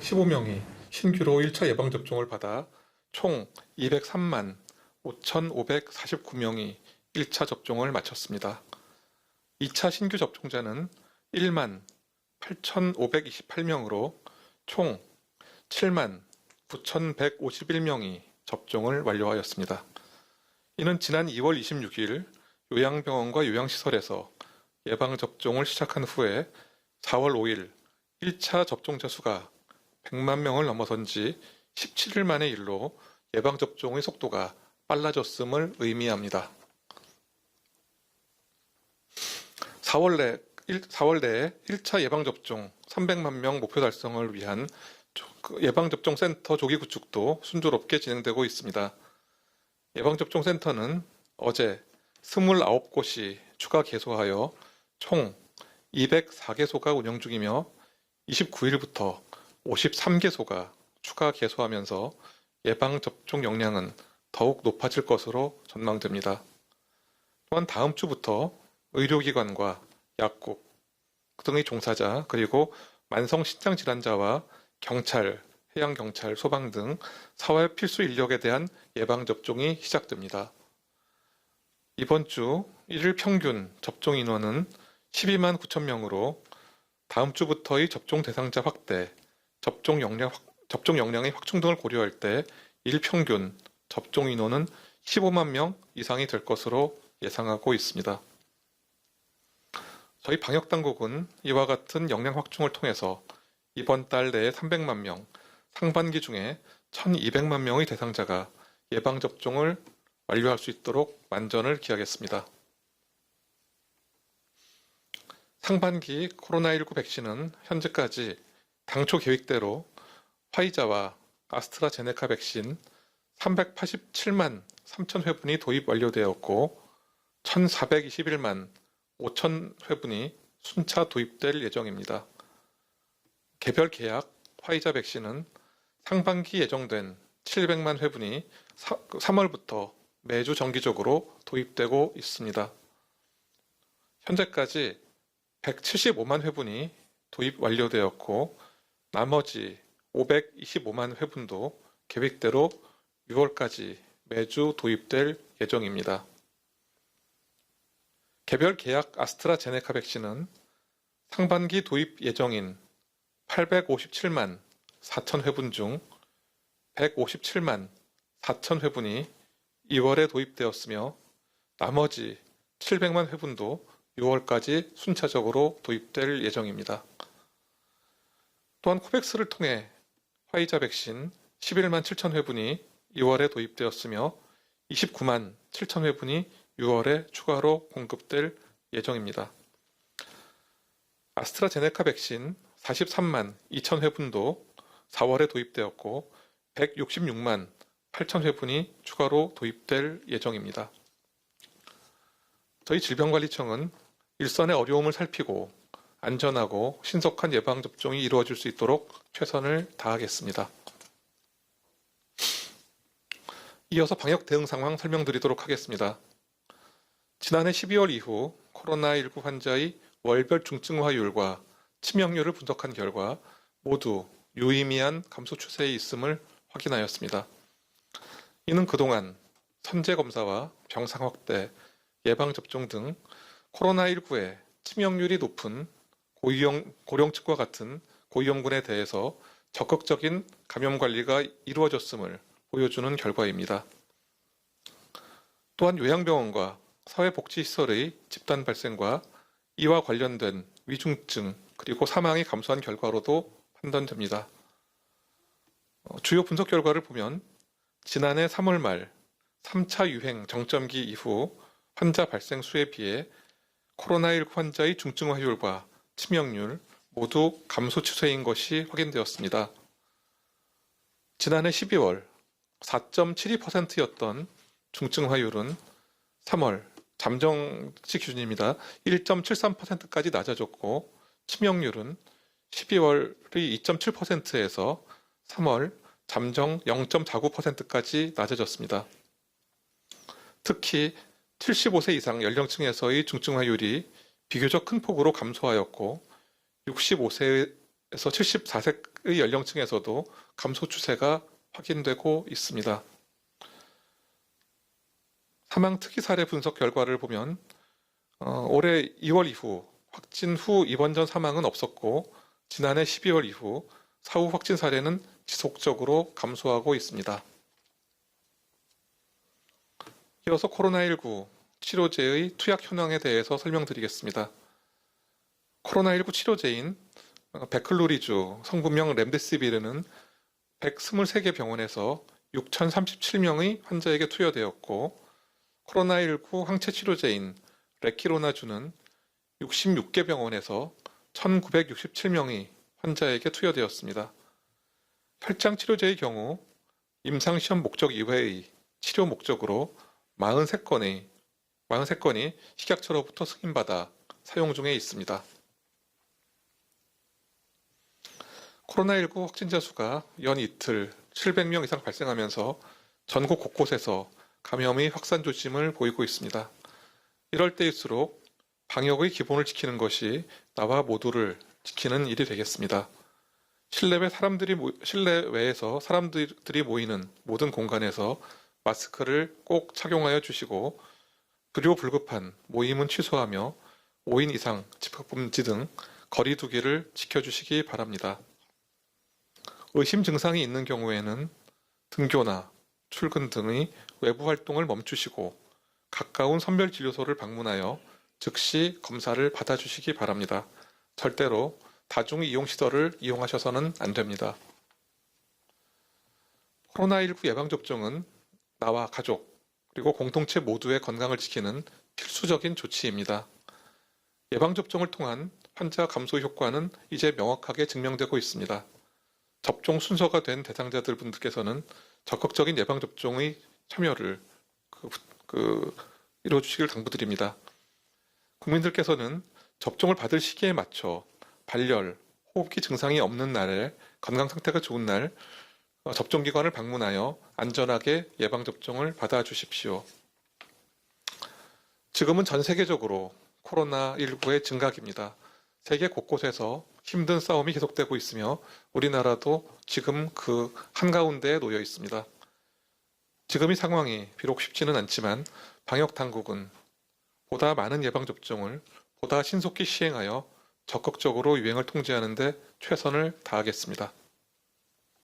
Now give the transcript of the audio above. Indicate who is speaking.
Speaker 1: 15명이 신규로 1차 예방접종을 받아 총 203만 5,549명이 1차 접종을 마쳤습니다. 2차 신규 접종자는 1만 8,528명으로 총 7만 9,151명이 접종을 완료하였습니다. 이는 지난 2월 26일 요양병원과 요양시설에서 예방접종을 시작한 후에 4월 5일 1차 접종자 수가 100만 명을 넘어선 지 17일 만의 일로 예방접종의 속도가 빨라졌음을 의미합니다. 4월 내에 1차 예방접종 300만 명 목표 달성을 위한 예방접종센터 조기 구축도 순조롭게 진행되고 있습니다. 예방접종센터는 어제 29곳이 추가 개소하여 총 204개소가 운영 중이며 29일부터 53개소가 추가 개소하면서 예방접종 역량은 더욱 높아질 것으로 전망됩니다. 또한 다음 주부터 의료기관과 약국 등의 종사자 그리고 만성신장질환자와 경찰, 해양경찰, 소방 등 사회 필수 인력에 대한 예방접종이 시작됩니다. 이번 주 1일 평균 접종 인원은 12만 9천 명으로 다음 주부터의 접종 대상자 확대, 접종 역량의 확충 등을 고려할 때 일평균 접종 인원은 15만 명 이상이 될 것으로 예상하고 있습니다. 저희 방역당국은 이와 같은 역량 확충을 통해서 이번 달 내에 300만 명, 상반기 중에 1200만 명의 대상자가 예방접종을 완료할 수 있도록 만전을 기하겠습니다. 상반기 코로나19 백신은 현재까지 당초 계획대로 화이자와 아스트라제네카 백신 387만 3천 회분이 도입 완료되었고 1421만 5천 회분이 순차 도입될 예정입니다. 개별 계약 화이자 백신은 상반기 예정된 700만 회분이 3월부터 매주 정기적으로 도입되고 있습니다. 현재까지 175만 회분이 도입 완료되었고 나머지 525만 회분도 계획대로 6월까지 매주 도입될 예정입니다. 개별 계약 아스트라제네카 백신은 상반기 도입 예정인 857만 4천 회분 중 157만 4천 회분이 2월에 도입되었으며 나머지 700만 회분도 6월까지 순차적으로 도입될 예정입니다. 또한 코백스를 통해 화이자 백신 11만 7천 회분이 2월에 도입되었으며 29만 7천 회분이 6월에 추가로 공급될 예정입니다. 아스트라제네카 백신 43만 2천 회분도 4월에 도입되었고 166만 8천 회분이 추가로 도입될 예정입니다. 저희 질병관리청은 일선의 어려움을 살피고 안전하고 신속한 예방접종이 이루어질 수 있도록 최선을 다하겠습니다. 이어서 방역 대응 상황 설명드리도록 하겠습니다. 지난해 12월 이후 코로나19 환자의 월별 중증화율과 치명률을 분석한 결과 모두 유의미한 감소 추세에 있음을 확인하였습니다. 이는 그동안 선제검사와 병상 확대, 예방접종 등 코로나19의 치명률이 높은 고령층과 같은 고위험군에 대해서 적극적인 감염 관리가 이루어졌음을 보여주는 결과입니다. 또한 요양병원과 사회복지시설의 집단 발생과 이와 관련된 위중증 그리고 사망이 감소한 결과로도 판단됩니다. 주요 분석 결과를 보면 지난해 3월 말 3차 유행 정점기 이후 환자 발생 수에 비해 코로나19 환자의 중증화율과 치명률 모두 감소 추세인 것이 확인되었습니다. 지난해 12월 4.72%였던 중증화율은 3월 잠정치 기준입니다. 1.73%까지 낮아졌고 치명률은 12월의 2.7%에서 3월 잠정 0.49%까지 낮아졌습니다. 특히 75세 이상 연령층에서의 중증화율이 비교적 큰 폭으로 감소하였고 65세 74세의 연령층에서도 감소 추세가 확인되고 있습니다. 사망 특이 사례 분석 결과를 보면 올해 2월 이후 확진 후 입원 전 사망은 없었고 지난해 12월 이후 사후 확진 사례는 지속적으로 감소하고 있습니다. 이어서 코로나19 치료제의 투약 현황에 대해서 설명드리겠습니다. 코로나19 치료제인 베클루리주 성분명 렘데시비르는 123개 병원에서 6,037명의 환자에게 투여되었고 코로나19 항체 치료제인 레키로나주는 66개 병원에서 1,967명의 환자에게 투여되었습니다. 혈장 치료제의 경우 임상시험 목적 이외의 치료 목적으로 43건이 식약처로부터 승인받아 사용 중에 있습니다. 코로나19 확진자 수가 연 이틀 700명 이상 발생하면서 전국 곳곳에서 감염의 확산 조짐을 보이고 있습니다. 이럴 때일수록 방역의 기본을 지키는 것이 나와 모두를 지키는 일이 되겠습니다. 실내외에서 사람들이 모이는 모든 공간에서 마스크를 꼭 착용하여 주시고 불효불급한 모임은 취소하며 5인 이상 집합금지 등 거리 두기를 지켜주시기 바랍니다. 의심 증상이 있는 경우에는 등교나 출근 등의 외부 활동을 멈추시고 가까운 선별진료소를 방문하여 즉시 검사를 받아주시기 바랍니다. 절대로 다중이용시설을 이용하셔서는 안 됩니다. 코로나19 예방접종은 나와 가족 그리고 공동체 모두의 건강을 지키는 필수적인 조치입니다. 예방접종을 통한 환자 감소 효과는 이제 명확하게 증명되고 있습니다. 접종 순서가 된 대상자들 분들께서는 적극적인 예방접종의 참여를 이루어주시길 당부드립니다. 국민들께서는 접종을 받을 시기에 맞춰 발열, 호흡기 증상이 없는 날에 건강 상태가 좋은 날 접종기관을 방문하여 안전하게 예방접종을 받아주십시오. 지금은 전 세계적으로 코로나19의 증가기입니다. 세계 곳곳에서 힘든 싸움이 계속되고 있으며 우리나라도 지금 그 한가운데에 놓여 있습니다. 지금 이 상황이 비록 쉽지는 않지만 방역 당국은 보다 많은 예방접종을 보다 신속히 시행하여 적극적으로 유행을 통제하는 데 최선을 다하겠습니다.